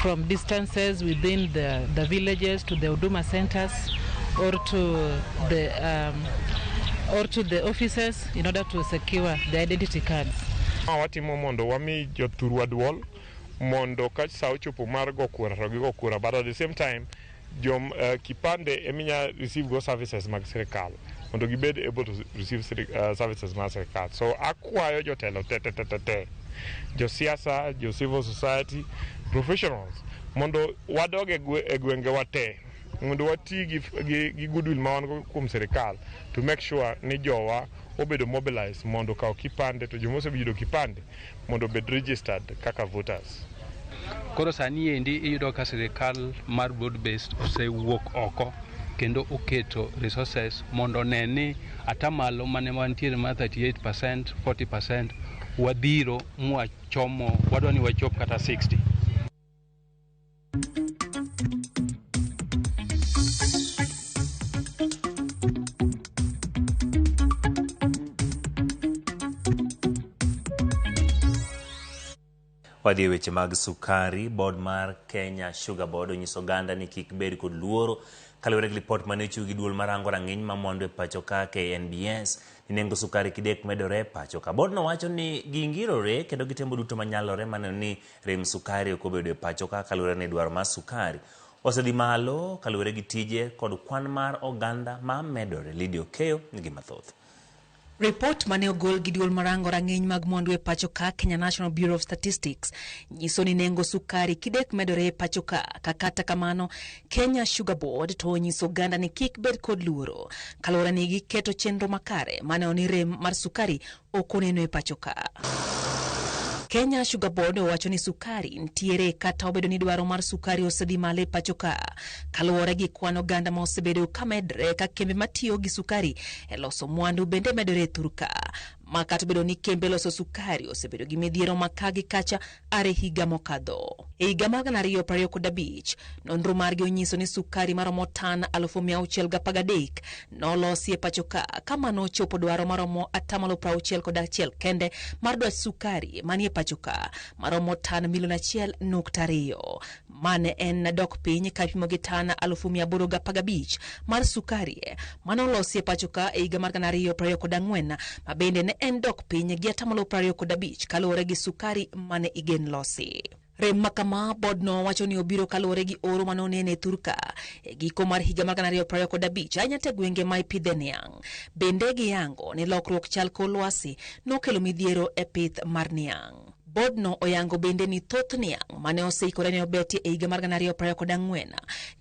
from distances within the villages to the Huduma centers or to the offices in order to secure the identity cards. Watimo mondo wami jothurwa duol mondo ka sa ochopo mar go kura to gigo kura, but at the same time kipande eminya receive go services mag sirikal mondo gibed able to receive services mag sirikal. So akwayo jotelo te jo siasa, jo civil society professionals mondo wadog e gwenge wate mondo wati gi goodwill ma wan kuom sirikal to make sure ni jowa obedo mobilized mondo kaw kipande to jomo osebedo kipande mondo bed registered kaka voters. Koro sani endi iyudo ka sirikal mar broad based osewuok oko kendo oketo resources mondo neni atamalo mane wantiere ma 38%, 40% wadhiro mwachomo wadwani wachop kata 60. Wadhi weche mag sukari. Board mar Kenya Sugar Board onyiso oganda ni kik bed kod luoro kaluwore gi lipot mane ochiw gi duol marango rang'iny ma mwandu e pacho ka KNBS ni nengo sukari kidek medore e pacho ka. Board no wacho ni gingirore kendo gitembo duto manyalore maneno ni rem sukari ok obedo e pacho ka kaluwore ni dwaro mar sukari osedhi malo kaluwore gi tije kod kwan mar oganda ma medore. Lydia Okeyo nigi mathoth. Report mane ogol gi duol marango rang'iny mag mwandu e pacho ka Kenya National Bureau of Statistics nyiso ni nengo sukari kidek medore e pacho ka. Kata kamano Kenya Sugar Board to onyiso oganda ni kik bed kod luoro kaluwore ni giketo chenro makare mane oni rem mar sukari ok oneno e pacho ka. Kenya Sugar Board owacho ni sukari ntiere kata obedo ni dwaro mar sukari osedhi malo e pacho ka kaluwore gi kwan oganda ma osebedo ka medre ka kembe matiyo gi sukari e loso mwandu bende medore e thur ka. Ma kata bedo ni kembe loso sukari osebedo gi midhiero makagi kacha are higa mokadho. E higa mar 2025 nonro margi onyiso ni sukari maromo tan 613 nolosi e pacho ka kama nochopo dwaro maromo 61% kende mar dwach sukari manie pacho ka maromo tan 1.2 mane en dok piny kapimo gi tan 815 mar sukari manolosi e pacho ka e higa mar 2024 mabende ne en dok piny gi 25% kaluwore gi sukari mane igen losi. Rem makama board no wacho ni obiro kaluwore gi oro manonene e thurka e giko mar higa mar 2025 anyate gwenge ma ipidhe niang'. Bende giyango ni lokruok chal kor lwasi nokelo midhiero e pith mar niang'. Board no oyango bende ni thoth niang' mane oseikore ne obeti e higa mar 2024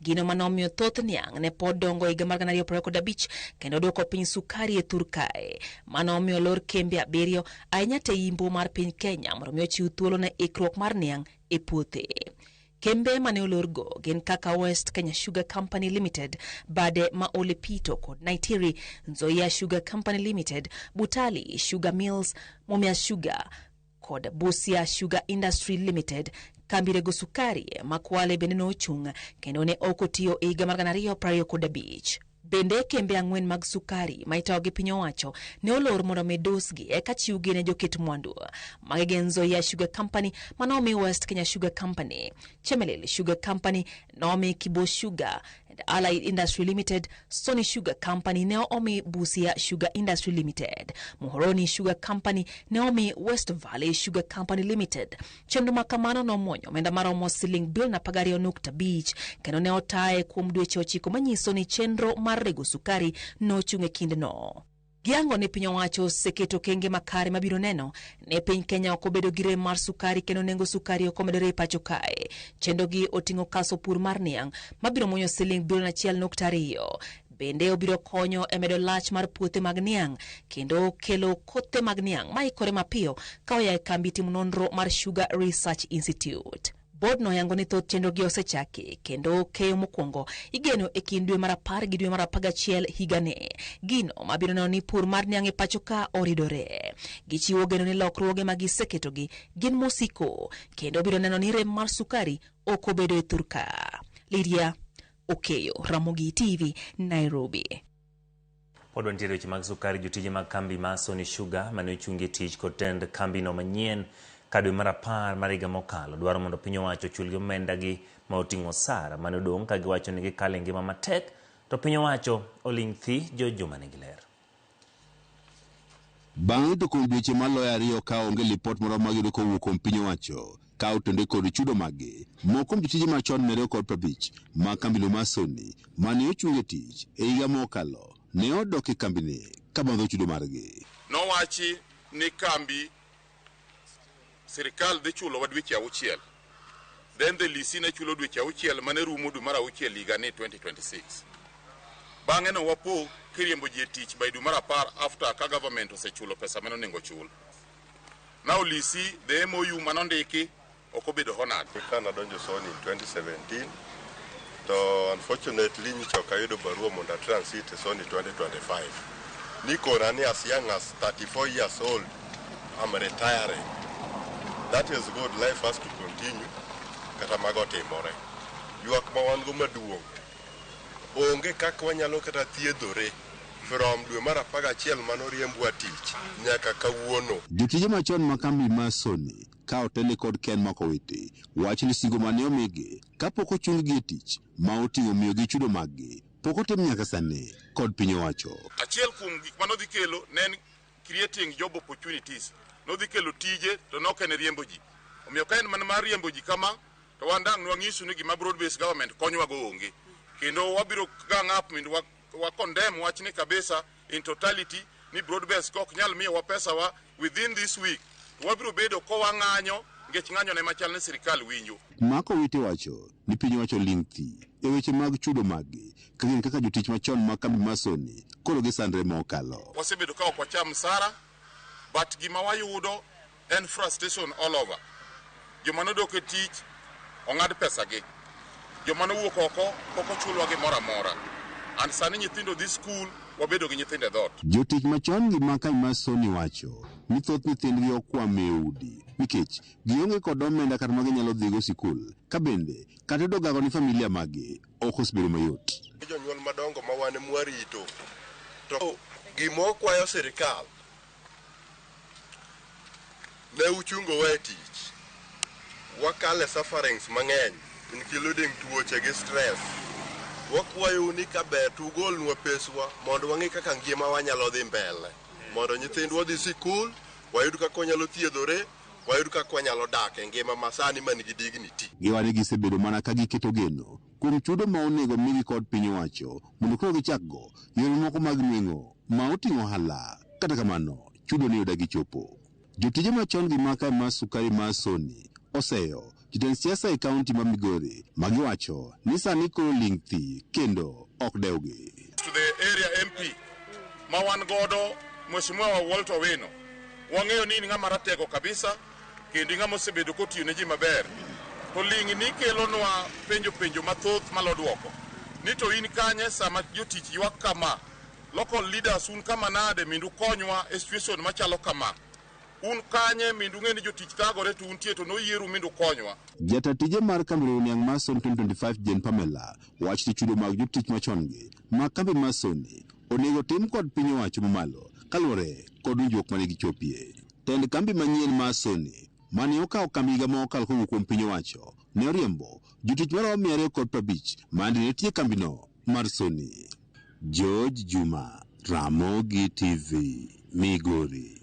gino manomiyo thoth niang' ne pod dongo e higa mar 2025 kendo dwoko piny sukari e thur kae. Manomiyo lor kembe 7 ahinya te yimbo mar piny Kenya mondo omiyo chiw thuolo ne ikruok mar niang' e puothe. Kembe mane olorgo gin kaka West Kenya Sugar Company Limited, Bade ma Ole Pito kod Naitiri, Nzoia Sugar Company Limited, Butali Sugar Mills, Mumias Sugar kod Busia Sugar Industry Limited. Kambi rego sukari makwale bende no ochung' kendo ne ok otiyo e higa mar 2025. Bende kembe ang'wen mag sukari ma itayo gi piny owacho ne olor mondo medusgi eka chiwgi ne joket mwandu. Magi gin Nzoia Sugar Company, Manomi West Kenya Sugar Company, Chemelil Sugar Company, Naomi Kibo Sugar, and Allied Industry Limited, Sony Sugar Company, Naomi Busia Sugar Industry Limited, Muhoroni Sugar Company, Naomi West Valley Sugar Company Limited. Chenro makamano nomuonyo omenda maromo siling bil na pagario nukta bich, kendo ne otaye kuom dweche 9 manyiso ni chenro mar rego sukari no chunge kinde no. Giango ni piny owacho seketo kenge makare mabiro neno ne piny Kenya okobedo gi rem mar sukari kendo nengo sukari okomedore pacho kae. Chendo gi otingo kaso pur mar niang mabiro monyo siling bil na 1.2. Bende obiro konyo e medo lach mar puothe mag niang kendo kelo kothe mag niang maikore mapiyo ka oya e kambi timo nonro mar Sugar Research Institute. Board no yango ni thoth chenro gi osechaki kendo keyo mokwongo igeno e kind dwe mar 10 gi dwe mar 11 higane. Gino mabiro neno ni pur mar niang e pacho ka oridore. Gichiwo geno ni lokruoge magiseketo gi gin mosiko kendo biro neno ni rem mar sukari okobedo e thurka. Lydia Okeyo, Ramogi TV, Nairobi. Pod wantiere weche mag sukari. Jotije mag kambi mar Sony Sugar mane ochungi tich kod tend kambi no manyien kadwe mar 10 mar higa mokalo dwaro mondo piny owacho ochulgi omenda gi ma oting'o osara mane odong' ka giwacho ni gikale ngima matek to piny owacho oling' thi. Joma nigi ler. Bang'e to kuom dweche maloyo 2 ka onge lipot moro magiyudo kowuok kuom piny owacho ka otende kod chudo magi. Moko jotije machon 250 ma kambi no mar Sony mane ochungi tich e higa mokalo ne odok e kambini ka bandho chudo margi. Nowachi ni kambi sirikal dhi chulo wa dweche 6, then the lisi ne chulo dweche 6 mane rumo dwe mar 6 higa ni 2026. Bang'e no wapo kiriembo ji tich by dwe mar 10 after ka government osechulo pesa mane onego chul. Now lisi the MOU manondiki okobedo honad. Kana donjo Sony in 2017 to unfortunately nichoka yudo barua mondo transit Sony 2025. Niko nani as young as 34 years old, I'm retiring. That is good, life has to continue. Kata mago timore. Yuak ma wan go maduong'. Onge kaka wanyalo kata thiedhore from dwe mar 11 manoriembwa tich nyaka kawuono. Jotije machon ma kambi mar Sony ka otele kod Ken Makowiti wacho ni singo mane omigi kapok ochunggi tich ma oting'o miyo gi chudo maggi pok otim nyaka sani kod piny owacho. Achiel kuom gik manodhi kelo ne creating job opportunities. Nodhi kelo tije to nokene riembo ji. Omiyo ka en man mar riembo ji kama to wandang' nwangisu ni gima broad based government konywa go onge. Kendo wabiro gang up mind wa condemn wachni kabisa in totality ni broad based kok nyal miyo wa pesa wa within this week. Wabiro bedo ko wang'anyo ngech ng'anyo ne machal ne sirikal winjo. Makowiti wacho ni piny owacho ling' thi e weche mag chudo maggi kaka jotich machon ma kambi mar Sony koro gisandre mokalo. Wasebedo ka ok wacham msara but gima wayudo en frustration all over. Joma nodok e tich ong'ad pesa gi. Joma nowuok oko pok ochulwa gimoro amora. And sani nyithindo dhi school wabedo gi nyithinde dhot. Jotich machon gi ma kambi mar Sony wacho ni thoth nyithindgi okwame udi nikech gionge kod omenda kata magi nyalo dhigo sikul ka bende kata yudo gago ni familia magi ok osebedo mayot. Jonyuol madongo ma wan mwarito to gimo kwayo sirikal ne uchungo we tich wakale sufferings mang'eny including tuoche gi stress. Wakwayo ni kaber tugolnwa peswa mondo wang'e kaka ngima wanyalo dhi mbele mondo nyithindwa dhi sikul wayud kaka wanyalo thiedhore wayud kaka wanyalo dak e ngima masani man gi dignity. Giwani gisebedo mana ka giketo geno kuom chudo ma onego migi kod piny owacho mondo koro gichakgo yore moko mag nweng'o ma oting'o ohala. Kata kamano chudo ni odagi chopo. Jotije machon gi maka mar sukari mar Sony oseyo jotend siasa e kaunti ma Migori magiwacho ni sani koro ling' thi kendo ok dewgi. To the area MP ma wan godo Mheshimiwa Walter Owino wang'eyo ni ng'ama ratego kabisa kendo ng'ama osebedo kotiyo ne ji maber. To ling' ni kelonwa penjo mathoth malodwoko ni to in kanye sama jotich ywak kama local leaders un kama nade mindu konywa e situation machalo kama. un kanye mindu ng'eni jotich thagore to untie to noyieru mindu konywa. Jatatije mar kambi Oniang Mason 2025 Jen Pamela wach ni chudo mag jotich machongi ma kambi Masoni onego tim kod piny owacho mamalo kaluwore kod winjruok mane gichopie. Tend kambi manyien Masoni mane okawo kambi higa mokalo kowuok kuom piny owacho ne oriembo jotich maromo 250 mane nitie kambino mar Sony. George Juma, Ramogi TV, Migori.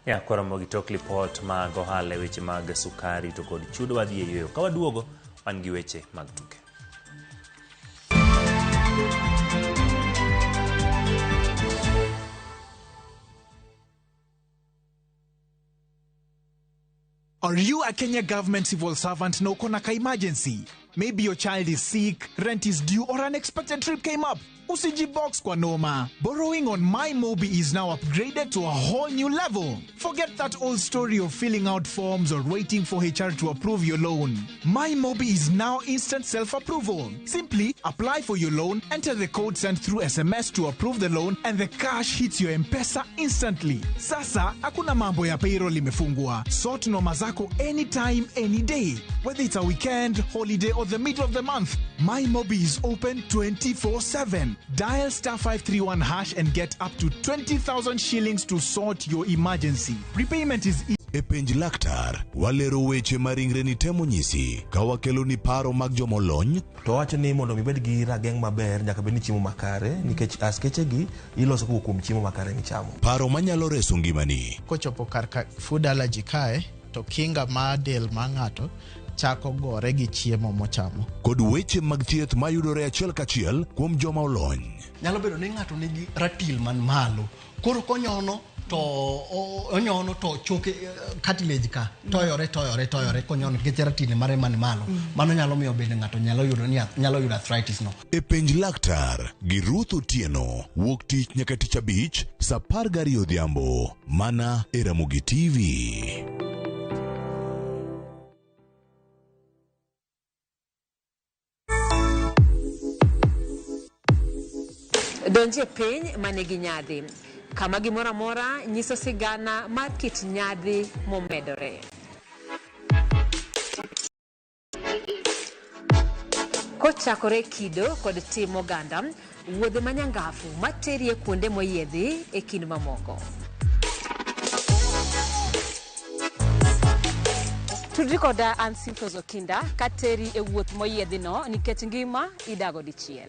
Ya Ramogi tok lipot mag ohala weche mag sukari to kod chudo wadhi e yueyo. Ka waduogo wan gi weche mag tuke. Are you a Kenya government civil servant no konaka emergency? Maybe your child is sick, rent is due, or unexpected trip came up. Usiji box kwa noma. Borrowing on MyMobi is now upgraded to a whole new level. Forget that old story of filling out forms or waiting for HR to approve your loan. MyMobi is now instant self-approval. Simply apply for your loan, enter the code sent through SMS to approve the loan, and the cash hits your M-Pesa instantly. Sasa, hakuna mambo ya payroll imefungwa. Sort noma zako anytime, any day. Whether it's a weekend, holiday, or the middle of the month, MyMobi is open 24/7. Dial *531# and get up to 20,000 shillings to sort your emergency. Repayment is easy. E penj laktar, walero weche maringre ni temo nyisi, ka wakelo ni paro mag jomolony. To wacho ni mondo mibed gi rageng' maber nyaka bed ni chiemo makare, nikech askeche gi iloso kuom chiemo makare michamo. Paro manyalo reso ngimani. Kochopo kar food allergy kae, to kinga ma del ma ng'ato chako gore gi chiemo mochamo. Kod weche mag thieth mayudore achiel kachiel kuom joma olony. Nyalo bedo ni ng'ato nigi ratil man malo. Koro konyono to onyono to choke cartilage ka toyore konyono nikech ratil mare man malo. Mano nyalo miyo bende ng'ato nyalo yudo arthritis no. E penj laktar gi Ruth Otieno, wuok tich nyaka tich abich, saa 12 odhiambo, mana e Ramogi TV. Donje piny manigi nyadhi, kama gimora mora nyiso sigana mar kit nyadhi momedore. Kochakore kido kod tim oganda, wuodhe manyangafu materie kuonde moyiedhi e kind mamoko. Tudri koda Ansinfo Zokinda kateri e wuoth moyiedhi no nikech ngima idago dichiel.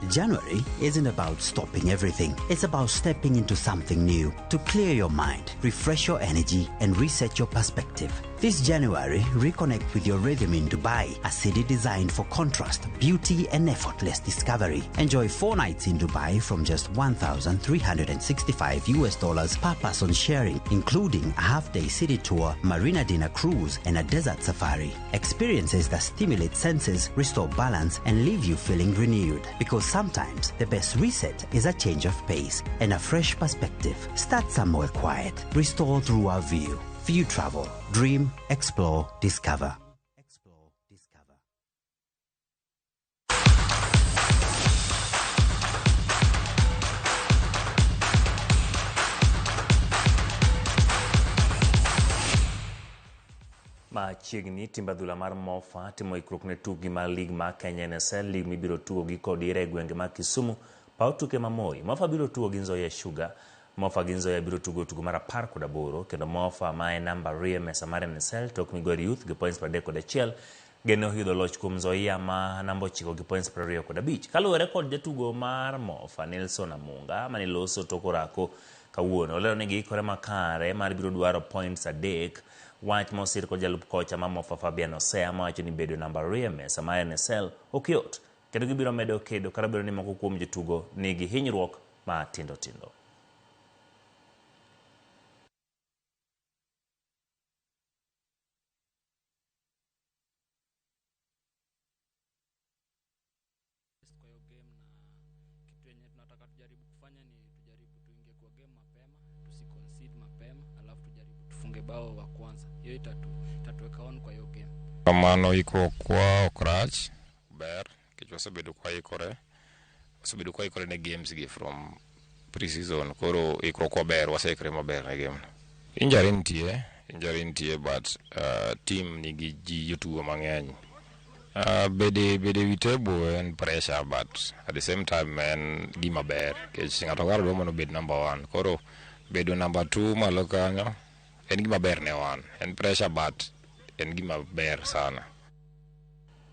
January isn't about stopping everything. It's about stepping into something new to clear your mind, refresh your energy, and reset your perspective. This January, reconnect with your rhythm in Dubai, a city designed for contrast, beauty, and effortless discovery. Enjoy 4 nights in Dubai from just $1,365 per person sharing, including a half-day city tour, marina dinner cruise, and a desert safari. Experiences that stimulate senses, restore balance, and leave you feeling renewed. Because sometimes the best reset is a change of pace and a fresh perspective. Start somewhere quiet. Restore through our view. View Travel. Dream, explore, discover. Machiegni timba dhula mar Mofa timo ikruok ne tugi mar lig mar Kenya NSL, lig mibiro tugo gi kodire e gwenge mar Kisumu, paw tuke ma Moi. Mofa biro tugo gi Nzoia Sugar. Mofa gi Nzoia biro tugo tugo mar 18 kendo Mofa ma en namba 2 mesa mar NSL tok Migori Youth gi points 31 geno yudo loch kuom Nzoia ma namba 9 gi points 25. Kaluwore kod jatugo mar Mofa Nelson Amunga mane loso tokorako kawuono, olero ni giikore makare mar biro dwaro points 3. Wach mosir ko jalup kocha ma Mofa Fabian Osea mawacho ni bedo namba 2 mesa mar NSL ok yot, kendo gibiro medo kedo kara bedo ni moko kuom jotugo nigi hinyruok ma tindo. kwa game mapema, tusiconcede mapema, alafu tujaribu tufunge bao wa kwanza. Hiyo itatuweka on kwa hiyo game. Kamano iko kwa Okrach ber kichwa wasebedo kwa ikore ne games gi from pre-season, koro ikro kwa ber wasekre maber ne game. Injury nitie but team nigi ji jotugo mang'eny. Bede witable and pressure, but at the same time en gima ber kech ng'ato karo dwa mondo bed number 1, koro bedo number 2 malo kanyo en gima ber ne wan, en pressure but en gima ber sana.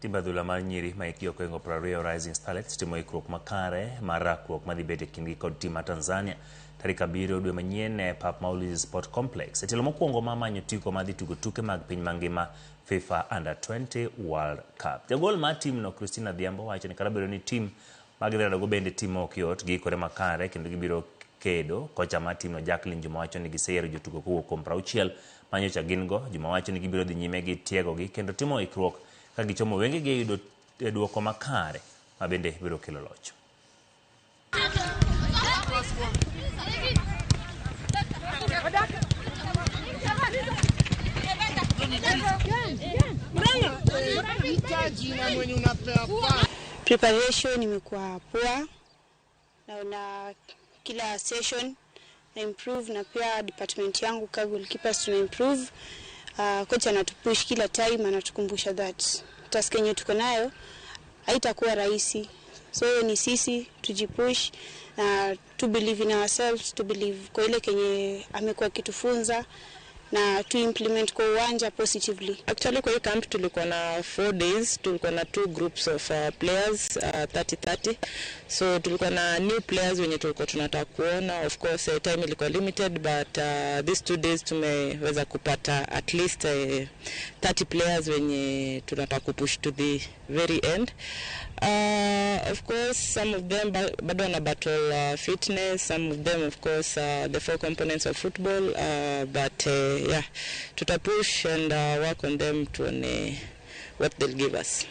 Timba dhula mar nyiri ma ikio kwengo Prario Rising Starlets timo ikruok makare mar rakruok madhi bede kindgi kod tim ma Tanzania tarik 7 dwe manyien pap Mauli's Sport Complex. Etelo mokwongo mamanyo tiko madhi tugo tuke mag piny mangima FIFA Under 20 World Cup. Jagol mar tim no Christina Dhiambo wacho ni kata bedo ni tim magidhero go bende tim ok yot giikore makare kendo gibiro kedo. Kocha mar tim no Jacqueline Juma wacho ni giseyero jotugo kowuok kuom 60 manyocha gin go. Juma wacho ni gibiro dhi nyime gi tiego gi kendo timo ikruok ka gichomo wengegi e yudo duoko makare ma bende biro kelo loch. Preparation imekuwa poa, na kila session na improve, na pia department yangu ka goalkeepers tuna improve. Kocha anatupush kila time, anatukumbusha that task yenye tuko nayo haitakuwa rahisi, so ni sisi tujipush na to believe in ourselves, to believe kwa ile kenye amekuwa kitufunza na to implement kwa uwanja positively. Actually kwa hii camp tulikuwa na 4 days, tulikuwa na 2 groups of players 30-30. So tulikuwa na new players wenye tulikuwa tunataka kuona. Of course time ilikuwa limited, but these 2 days tumeweza kupata at least 30 players wenye tunataka kupush to the very end. Of course some of them bado wana battle fitness, some of them of course the 4 components of football, but yeah, tutapush and work on them to what they'll give us.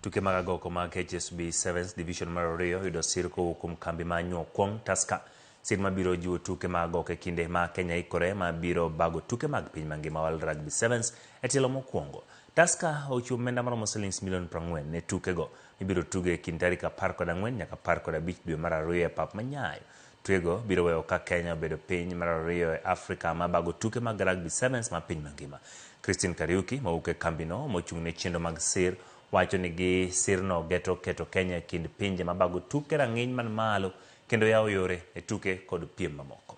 Tuke magagoko mag HSB 7th Division mar Orio yudo sirko hukum kambi manyo kwong Tusker. Sir mabiro jiwo tuke magoko kinde ma Kenya ikore mabiro bago tuke mag piny mangima World Rugby 7s etelo mokwongo. Tusker ochiwo omenda maromo shillings milion 40 ne tuke go. Ibiro tuge kind tarik 14 nyaka 15 dwe mar Ariyo e pap Manyayo. Tuego biro weyo ka Kenya obedo piny mar Ariyo e Afrika mabago tuke mag Rugby 7s ma piny mangima. Christine Kariuki mawuok e kambino mochung' ne chenro mag sir wacho ni gi sirno keto Kenya kind pinje mabago tuke rang'iny man malo kendo yawo yore e tuke kod piem mamoko.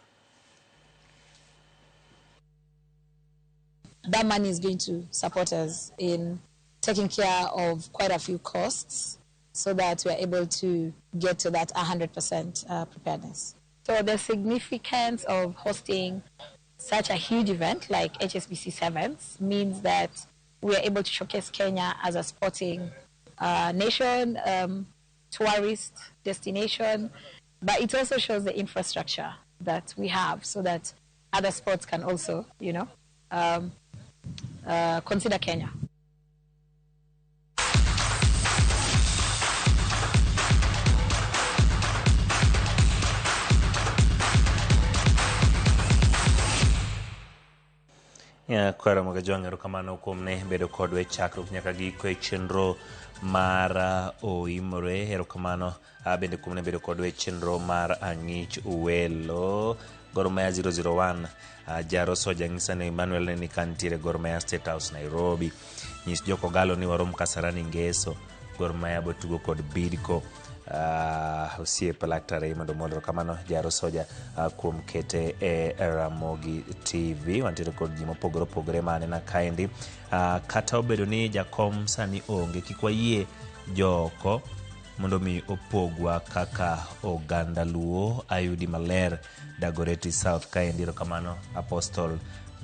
That money is going to support us in taking care of quite a few costs so that we are able to get to that 100% preparedness. So the significance of hosting such a huge event like HSBC 7s means that we are able to showcase Kenya as a sporting nation, tourist destination, but it also shows the infrastructure that we have so that other sports can also, consider Kenya. Kwara mga jongero kamano kumne bedo kodwe chakruok nyaka giko e chenro mar oimore. Hero kamano bende kumne bedo kodwe chenro mar ang'ich uwelo. Gor Mahia 001 jaro soja ng'isa ne Emmanuel ni kantiere Gor Mahia State House Nairobi. Nyis Joko Galo ni warom Kasarani Ngeso. Gor Mahia botugo kod Bidco osiepe laktare mondo molro kamano jaro soja kuom kete e Ramogi TV. Wantiere kod ji mopogore opogore mane na kaendi kata obedo ni jakom sani onge kikwayie joko mondo mi opogwa kaka oganda Luo ayudi maler Dagoretti South kaendi. Kamano Apostle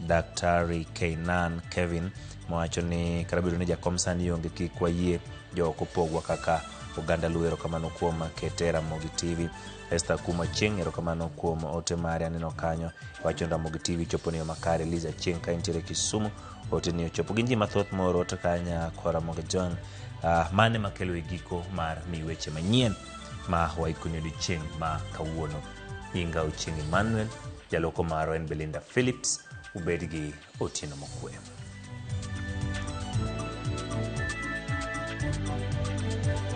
Daktari Keinan Kevin mwacho ni karabedo ni jakom sani onge kikwayie joko pogwa kaka oganda Luo. Kamano kuom kete Ramogi TV. Esther Kuma Cheng kamano kuom ote mare aneno kanyo wacho Ramogi TV chopo ni makare. Liza Cheng ka intiere Kisumu ote ni chopo ginji mathoth moro to kanya kwa Ramogi John mane makelo e giko mar miweche manyien ma waikuni odiochieng' ma kawuono. Nyinga Ochieng' Emmanuel, jaloko marwa en Belinda Phillips. Ubed gi otieno mokwe.